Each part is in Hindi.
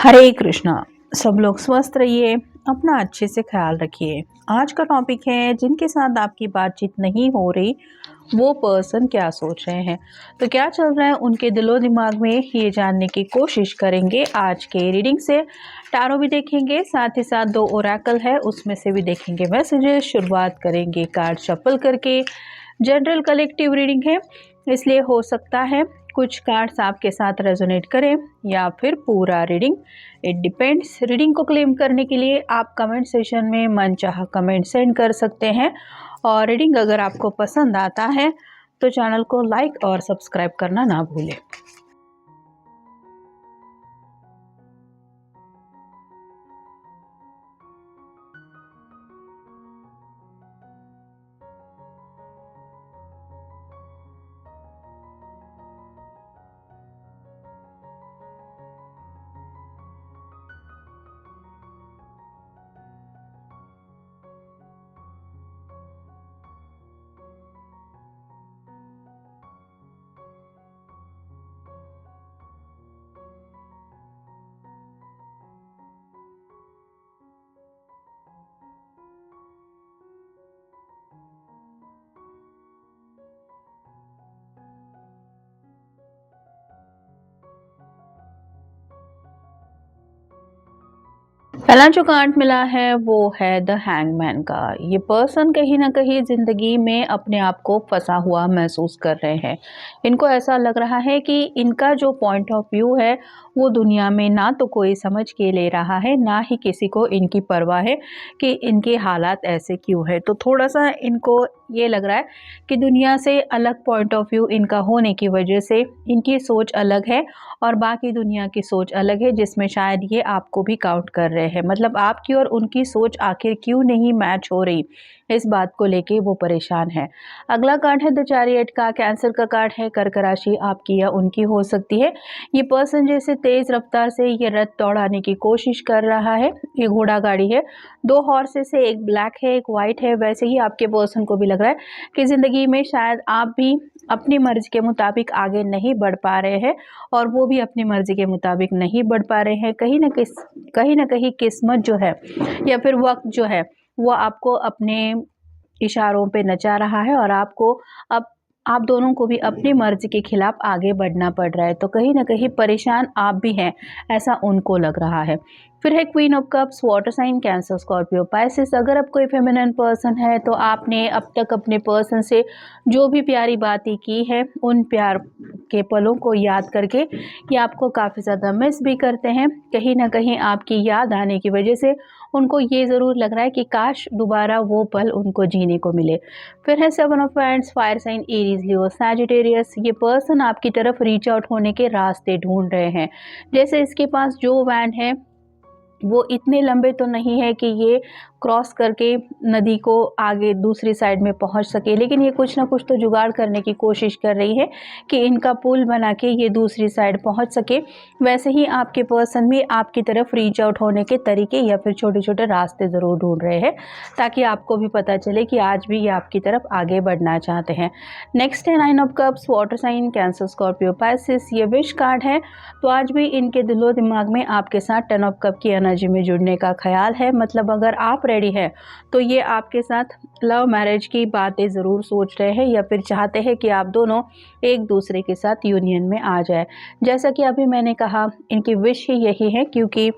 हरे कृष्णा। सब लोग स्वस्थ रहिए, अपना अच्छे से ख्याल रखिए। आज का टॉपिक है जिनके साथ आपकी बातचीत नहीं हो रही वो पर्सन क्या सोच रहे हैं, तो क्या चल रहा है उनके दिलो दिमाग में, ये जानने की कोशिश करेंगे आज के रीडिंग से। टारो भी देखेंगे, साथ ही साथ 2 ओरेकल है उसमें से भी देखेंगे मैसेजेस। शुरुआत करेंगे कार्ड शफल करके। जनरल कलेक्टिव रीडिंग है, इसलिए हो सकता है कुछ कार्ड्स आपके साथ रेजोनेट करें या फिर पूरा रीडिंग, इट डिपेंड्स। रीडिंग को क्लेम करने के लिए आप कमेंट सेशन में मनचाहा कमेंट सेंड कर सकते हैं। और रीडिंग अगर आपको पसंद आता है तो चैनल को लाइक और सब्सक्राइब करना ना भूलें। पहला जो कार्ड मिला है वो है द हैंगमैन का। ये पर्सन कहीं ना कहीं ज़िंदगी में अपने आप को फंसा हुआ महसूस कर रहे हैं। इनको ऐसा लग रहा है कि इनका जो पॉइंट ऑफ व्यू है वो दुनिया में ना तो कोई समझ के ले रहा है, ना ही किसी को इनकी परवाह है कि इनके हालात ऐसे क्यों है। तो थोड़ा सा इनको ये लग रहा है कि दुनिया से अलग पॉइंट ऑफ व्यू इनका होने की वजह से इनकी सोच अलग है और बाकी दुनिया की सोच अलग है, जिसमें शायद ये आपको भी काउंट कर रहे हैं। मतलब आपकी और उनकी सोच आखिर क्यों नहीं मैच हो रही, इस बात को लेके वो परेशान है। अगला कार्ड है द चैरियट का। कैंसर का कार्ड है। कर्क राशि आपकी या उनकी हो सकती है। ये पर्सन जैसे तेज रफ्तार से ये रथ दौड़ाने की कोशिश कर रहा है। ये घोड़ा गाड़ी है, 2 हॉर्सेस है, एक ब्लैक है एक वाइट है। वैसे ही आपके पर्सन को भी लग रहा है कि ज़िंदगी में शायद आप भी अपनी मर्जी के मुताबिक आगे नहीं बढ़ पा रहे हैं और वो भी अपनी मर्जी के मुताबिक नहीं बढ़ पा रहे हैं। कहीं ना कहीं किस्मत जो है या फिर वक्त जो है वो आपको अपने इशारों पे नचा रहा है और आपको अब आप दोनों को भी अपनी मर्जी के खिलाफ आगे बढ़ना पड़ रहा है। तो कहीं ना कहीं परेशान आप भी हैं, ऐसा उनको लग रहा है। फिर है queen of cups, water sign Cancer Scorpio Pisces. अगर आप कोई फेमिनिन पर्सन है तो आपने अब तक अपने पर्सन से जो भी प्यारी बातें की है उन प्यार के पलों को याद करके ये आपको काफ़ी ज़्यादा मिस भी करते हैं। कहीं ना कहीं आपकी याद आने की वजह से उनको ये ज़रूर लग रहा है कि काश दोबारा वो पल उनको जीने को मिले। फिर है 7 of wands, fire sign Aries Leo Sagittarius. ये पर्सन आपकी तरफ रीच आउट होने के रास्ते ढूंढ रहे हैं। जैसे इसके पास जो वैंड है वो इतने लंबे तो नहीं है कि ये क्रॉस करके नदी को आगे दूसरी साइड में पहुंच सके, लेकिन ये कुछ ना कुछ तो जुगाड़ करने की कोशिश कर रही है कि इनका पुल बना के ये दूसरी साइड पहुंच सके। वैसे ही आपके पर्सन भी आपकी तरफ रीच आउट होने के तरीके या फिर छोटे छोटे रास्ते ज़रूर ढूंढ रहे हैं, ताकि आपको भी पता चले कि आज भी ये आपकी तरफ आगे बढ़ना चाहते हैं। नेक्स्ट है 9 of cups, water sign Cancer Scorpio Pisces. ये विश कार्ड है, तो आज भी इनके दिलो दिमाग में आपके साथ 10 ऑफ कप की एनर्जी में जुड़ने का ख्याल है। मतलब अगर आप रेडी है तो ये आपके साथ लव मैरिज की बातें ज़रूर सोच रहे हैं या फिर चाहते हैं कि आप दोनों एक दूसरे के साथ यूनियन में आ जाए। जैसा कि अभी मैंने कहा इनकी विश ही यही है, क्योंकि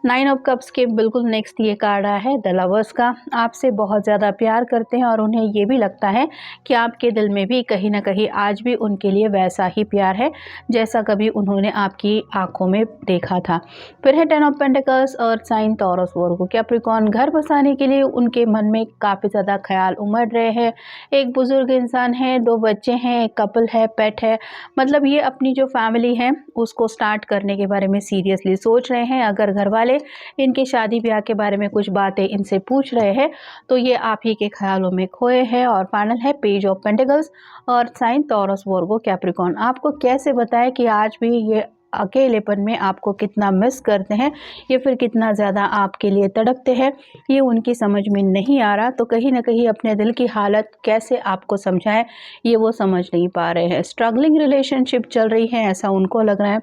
9 ऑफ कप्स के बिल्कुल नेक्स्ट ये कार्ड आया है द लवर्स का। आपसे बहुत ज़्यादा प्यार करते हैं और उन्हें ये भी लगता है कि आपके दिल में भी कहीं ना कहीं आज भी उनके लिए वैसा ही प्यार है जैसा कभी उन्होंने आपकी आंखों में देखा था। फिर है 10 of pentacles, earth sign Taurus Virgo Capricorn. घर बसाने के लिए उनके मन में काफ़ी ज़्यादा ख्याल उमड़ रहे हैं। एक बुज़ुर्ग इंसान है, 2 बच्चे हैं, एक कपल है, पेट है। मतलब ये अपनी जो फैमिली है उसको स्टार्ट करने के बारे में सीरियसली सोच रहे हैं। अगर घर वाले इनके शादी ब्याह के बारे में कुछ बातें इनसे पूछ रहे हैं तो ये आप ही के ख्यालों में खोए हैं। और फाइनल है पेज ऑफ पेंटिकल्स और साइन टॉरस वर्गो कैप्रिकॉर्न। आपको कैसे बताएं कि आज भी ये अकेलेपन में आपको कितना मिस करते हैं या फिर कितना ज़्यादा आपके लिए तड़पते हैं, ये उनकी समझ में नहीं आ रहा। तो कहीं ना कहीं अपने दिल की हालत कैसे आपको समझाएं ये वो समझ नहीं पा रहे हैं। स्ट्रगलिंग रिलेशनशिप चल रही है ऐसा उनको लग रहा है।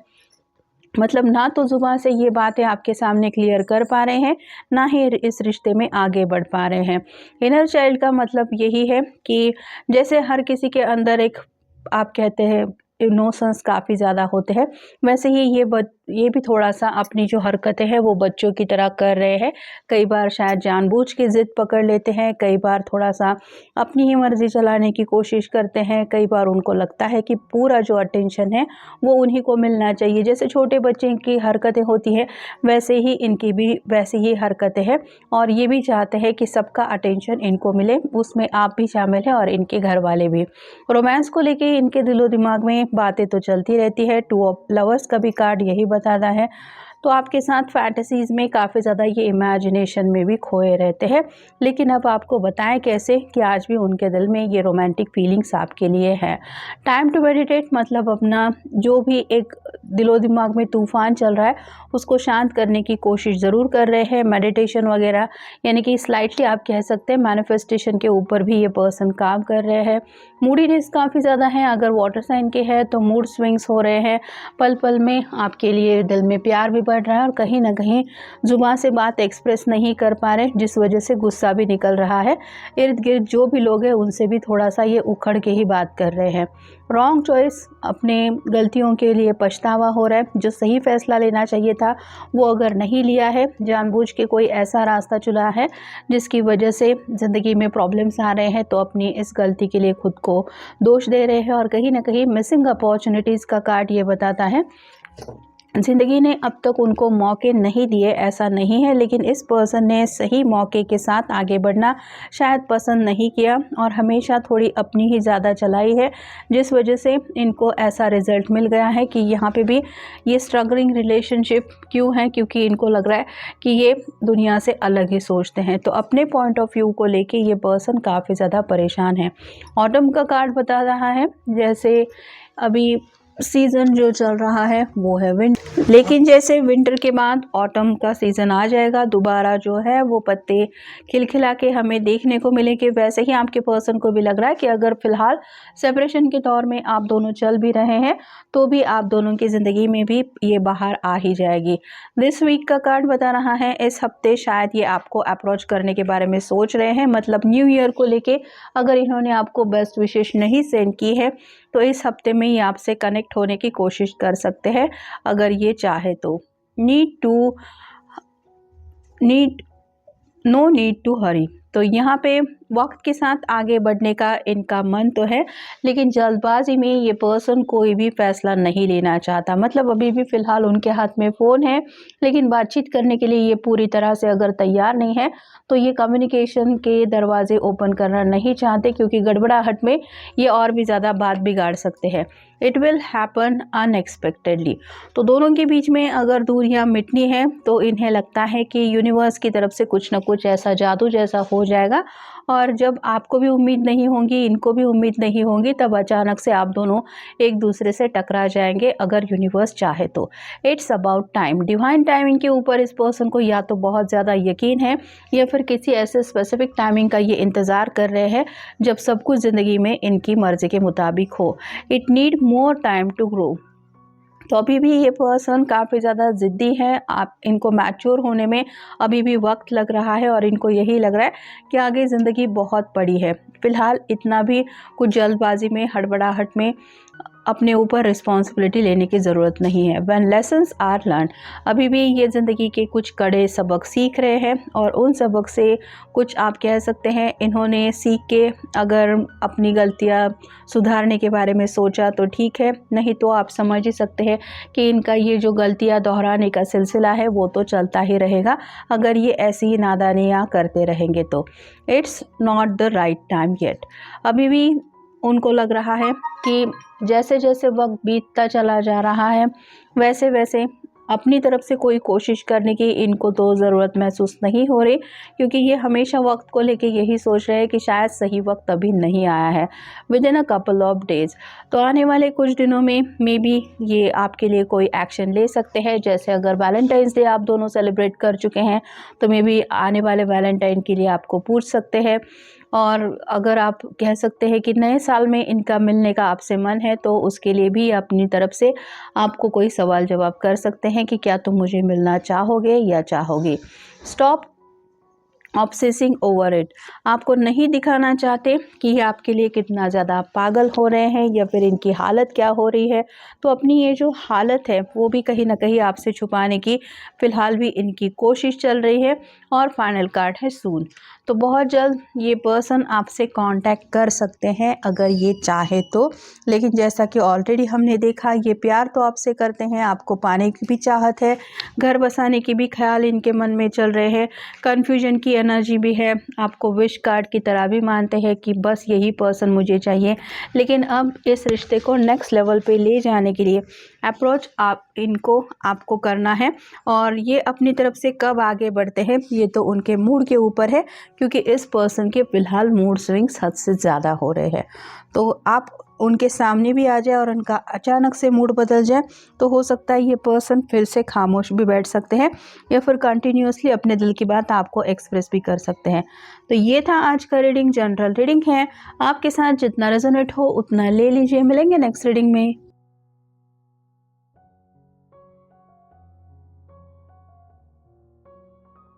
मतलब ना तो ज़ुबान से ये बातें आपके सामने क्लियर कर पा रहे हैं, ना ही इस रिश्ते में आगे बढ़ पा रहे हैं। इनर चाइल्ड का मतलब यही है कि जैसे हर किसी के अंदर एक, आप कहते हैं, इमोशंस काफ़ी ज़्यादा होते हैं, वैसे ही ये भी थोड़ा-सा अपनी जो हरकतें हैं वो बच्चों की तरह कर रहे हैं। कई बार शायद जानबूझ के ज़िद पकड़ लेते हैं, कई बार थोड़ा-सा अपनी ही मर्ज़ी चलाने की कोशिश करते हैं, कई बार उनको लगता है कि पूरा जो अटेंशन है वो उन्हीं को मिलना चाहिए। जैसे छोटे बच्चे की हरकतें होती हैं, वैसे ही इनकी भी वैसी ही हरकतें हैं और ये भी चाहते हैं कि सबका अटेंशन इनको मिले, उसमें आप भी शामिल हैं और इनके घर वाले भी। रोमांस को लेके इनके दिलो-दिमाग में बातें तो चलती रहती है। टू ऑफ लवर्स का भी कार्ड यही बताता है। तो आपके साथ फैंटेसीज़ में काफ़ी ज़्यादा ये इमेजिनेशन में भी खोए रहते हैं। लेकिन अब आपको बताएं कैसे कि आज भी उनके दिल में ये रोमांटिक फीलिंग्स आपके लिए है। टाइम टू मेडिटेट मतलब अपना जो भी एक दिलो दिमाग में तूफ़ान चल रहा है उसको शांत करने की कोशिश ज़रूर कर रहे हैं। मेडिटेशन वगैरह, यानी कि स्लाइटली आप कह सकते हैं मैनिफेस्टेशन के ऊपर भी ये पर्सन काम कर रहे हैं। मूडीनेस काफ़ी ज़्यादा है, अगर वाटर साइन के हैं तो मूड स्विंग्स हो रहे हैं। पल पल में आपके लिए दिल में प्यार भी बढ़ रहा है और कहीं ना कहीं जुबान से बात एक्सप्रेस नहीं कर पा रहे, जिस वजह से गुस्सा भी निकल रहा है। इर्द गिर्द जो भी लोग हैं उनसे भी थोड़ा सा ये उखड़ के ही बात कर रहे हैं। रॉन्ग चॉइस, अपने गलतियों के लिए पछतावा हो रहा है। जो सही फैसला लेना चाहिए था वो अगर नहीं लिया है, जानबूझ के कोई ऐसा रास्ता चुना है जिसकी वजह से ज़िंदगी में प्रॉब्लम्स आ रहे हैं, तो अपनी इस गलती के लिए खुद को दोष दे रहे हैं। और कहीं ना कहीं मिसिंग अपॉर्चुनिटीज़ का कार्ड ये बताता है ज़िंदगी ने अब तक उनको मौके नहीं दिए, ऐसा नहीं है, लेकिन इस पर्सन ने सही मौके के साथ आगे बढ़ना शायद पसंद नहीं किया और हमेशा थोड़ी अपनी ही ज़्यादा चलाई है, जिस वजह से इनको ऐसा रिज़ल्ट मिल गया है कि यहाँ पे भी ये स्ट्रगलिंग रिलेशनशिप क्यों है, क्योंकि इनको लग रहा है कि ये दुनिया से अलग ही सोचते हैं। तो अपने पॉइंट ऑफ व्यू को लेके ये पर्सन काफ़ी ज़्यादा परेशान है। ऑटम का कार्ड बता रहा है जैसे अभी सीज़न जो चल रहा है वो है विंटर, लेकिन जैसे विंटर के बाद ऑटम का सीज़न आ जाएगा, दोबारा जो है वो पत्ते खिलखिला के हमें देखने को मिलेंगे। वैसे ही आपके पर्सन को भी लग रहा है कि अगर फ़िलहाल सेपरेशन के दौर में आप दोनों चल भी रहे हैं तो भी आप दोनों की ज़िंदगी में भी ये बाहर आ ही जाएगी। दिस वीक का कार्ड बता रहा है इस हफ्ते शायद ये आपको अप्रोच करने के बारे में सोच रहे हैं, मतलब न्यू ईयर को लेके अगर इन्होंने आपको बेस्ट विशेष नहीं सेंड की है तो इस हफ्ते में ये आपसे कनेक्ट होने की कोशिश कर सकते हैं अगर ये चाहे तो। नो नीड टू हरी, तो यहाँ पे वक्त के साथ आगे बढ़ने का इनका मन तो है, लेकिन जल्दबाजी में ये पर्सन कोई भी फैसला नहीं लेना चाहता। मतलब अभी भी फ़िलहाल उनके हाथ में फ़ोन है, लेकिन बातचीत करने के लिए ये पूरी तरह से अगर तैयार नहीं है तो ये कम्युनिकेशन के दरवाजे ओपन करना नहीं चाहते, क्योंकि गड़बड़ाहट में ये और भी ज़्यादा बात बिगाड़ सकते हैं। इट विल हैपन अनएक्सपेक्टेडली, तो दोनों के बीच में अगर दूरियां मिटनी है तो इन्हें लगता है कि यूनिवर्स की तरफ से कुछ ना कुछ ऐसा जादू जैसा हो जाएगा, और जब आपको भी उम्मीद नहीं होगी, इनको भी उम्मीद नहीं होगी, तब अचानक से आप दोनों एक दूसरे से टकरा जाएंगे अगर यूनिवर्स चाहे तो। It's about time, divine timing के ऊपर इस पर्सन को या तो बहुत ज़्यादा यकीन है या फिर किसी ऐसे स्पेसिफिक टाइमिंग का ये इंतज़ार कर रहे हैं जब सब कुछ ज़िंदगी में इनकी मर्ज़ी के मुताबिक हो। It need more time to grow, तो अभी भी ये पर्सन काफ़ी ज़्यादा ज़िद्दी है। आप इनको मैच्योर होने में अभी भी वक्त लग रहा है और इनको यही लग रहा है कि आगे ज़िंदगी बहुत बड़ी है। फ़िलहाल इतना भी कुछ जल्दबाजी में, हड़बड़ाहट में अपने ऊपर रिस्पॉन्सिबिलिटी लेने की ज़रूरत नहीं है। व्हेन लेसन्स आर लर्न, अभी भी ये ज़िंदगी के कुछ कड़े सबक सीख रहे हैं और उन सबक से कुछ आप कह सकते हैं इन्होंने सीख के अगर अपनी गलतियां सुधारने के बारे में सोचा तो ठीक है, नहीं तो आप समझ ही सकते हैं कि इनका ये जो गलतियां दोहराने का सिलसिला है वो तो चलता ही रहेगा अगर ये ऐसी ही नादानियाँ करते रहेंगे तो। It's not the right time yet, अभी भी उनको लग रहा है कि जैसे जैसे वक्त बीतता चला जा रहा है वैसे वैसे अपनी तरफ से कोई कोशिश करने की इनको तो ज़रूरत महसूस नहीं हो रही, क्योंकि ये हमेशा वक्त को लेके यही सोच रहे हैं कि शायद सही वक्त अभी नहीं आया है। With in a couple of days, तो आने वाले कुछ दिनों में मे बी ये आपके लिए कोई एक्शन ले सकते हैं। जैसे अगर वैलेंटाइंस डे आप दोनों सेलिब्रेट कर चुके हैं तो मे बी आने वाले वैलेंटाइन के लिए आपको पूछ सकते हैं। और अगर आप कह सकते हैं कि नए साल में इनका मिलने का आपसे मन है, तो उसके लिए भी अपनी तरफ से आपको कोई सवाल जवाब कर सकते हैं कि क्या तुम मुझे मिलना चाहोगे या चाहोगी। Stop obsessing over it. आपको नहीं दिखाना चाहते कि ये आपके लिए कितना ज़्यादा पागल हो रहे हैं या फिर इनकी हालत क्या हो रही है। तो अपनी ये जो हालत है वो भी कहीं ना कहीं आपसे छुपाने की फ़िलहाल भी इनकी कोशिश चल रही है। और फाइनल कार्ड है सून। तो बहुत जल्द ये पर्सन आपसे कांटेक्ट कर सकते हैं अगर ये चाहे तो। लेकिन जैसा कि ऑलरेडी हमने देखा, ये प्यार तो आपसे करते हैं, आपको पाने की भी चाहत है, घर बसाने की भी ख्याल इनके मन में चल रहे हैं, कन्फ्यूजन की एनर्जी भी है, आपको विश कार्ड की तरह भी मानते हैं कि बस यही पर्सन मुझे चाहिए। लेकिन अब इस रिश्ते को नेक्स्ट लेवल पे ले जाने के लिए अप्रोच आपको करना है। और ये अपनी तरफ से कब आगे बढ़ते हैं ये तो उनके मूड के ऊपर है, क्योंकि इस पर्सन के फ़िलहाल मूड स्विंग्स हद से ज़्यादा हो रहे हैं। तो आप उनके सामने भी आ जाए और उनका अचानक से मूड बदल जाए, तो हो सकता है ये पर्सन फिर से खामोश भी बैठ सकते हैं या फिर कंटिन्यूअसली अपने दिल की बात आपको एक्सप्रेस भी कर सकते हैं। तो ये था आज का रीडिंग, जनरल रीडिंग है। आपके साथ जितना रेजोनेट हो उतना ले लीजिए। मिलेंगे नेक्स्ट रीडिंग में।